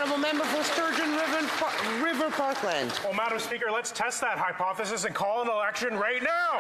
Honourable member for Sturgeon River Parkland. Well, Madam Speaker, let's test that hypothesis and call an election right now.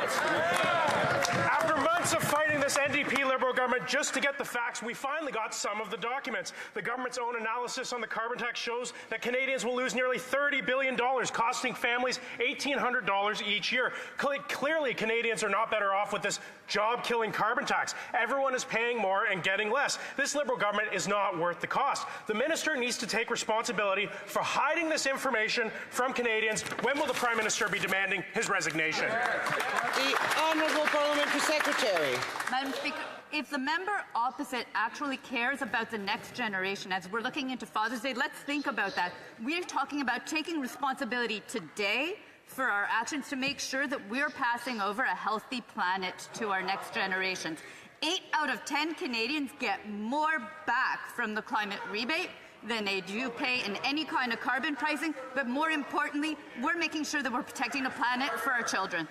After months of fighting this NDP Liberal government just to get the facts, we finally got some of the documents. The government's own analysis on the carbon tax shows that Canadians will lose nearly $30 billion, costing families $1,800 each year. Clearly, Canadians are not better off with this job-killing carbon tax. Everyone is paying more and getting less. This Liberal government is not worth the cost. The minister needs to take responsibility for hiding this information from Canadians. When will the Prime Minister be demanding his resignation? The Honourable Parliamentary Secretary. Madam Speaker, if the member opposite actually cares about the next generation, as we're looking into Father's Day, let's think about that. We're talking about taking responsibility today for our actions to make sure that we're passing over a healthy planet to our next generations. 8 out of 10 Canadians get more back from the climate rebate than they do pay in any kind of carbon pricing, but more importantly, we're making sure that we're protecting the planet for our children.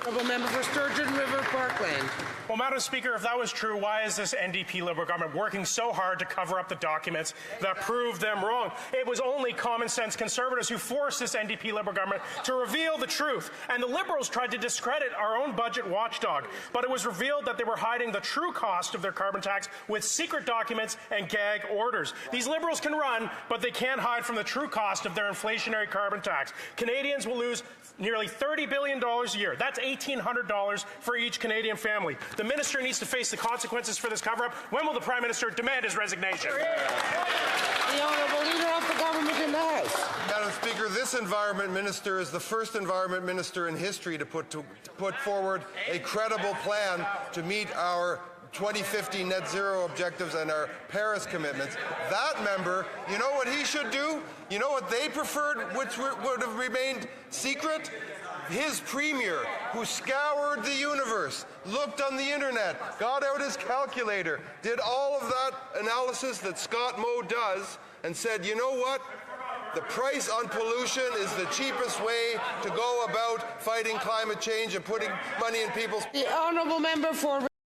Honourable member for Sturgeon River Parkland. Well, Madam Speaker, if that was true, why is this NDP Liberal government working so hard to cover up the documents that prove them wrong? It was only common-sense Conservatives who forced this NDP Liberal government to reveal the truth, and the Liberals tried to discredit our own budget watchdog. But it was revealed that they were hiding the true cost of their carbon tax with secret documents and gag orders. These Liberals can run, but they can't hide from the true cost of their inflationary carbon tax. Canadians will lose nearly $30 billion a year. That's $1,800 for each Canadian family. The minister needs to face the consequences for this cover-up. When will the Prime Minister demand his resignation? The Honourable Leader of the Government in the House. Madam Speaker, this Environment Minister is the first Environment Minister in history to put forward a credible plan to meet our 2050 net zero objectives and our Paris commitments. That member, you know what he should do? You know what they preferred, which would have remained secret? His premier, who scoured the universe, looked on the internet, got out his calculator, did all of that analysis that Scott Moe does, and said, you know what? The price on pollution is the cheapest way to go about fighting climate change and putting money in people's... The Honourable member for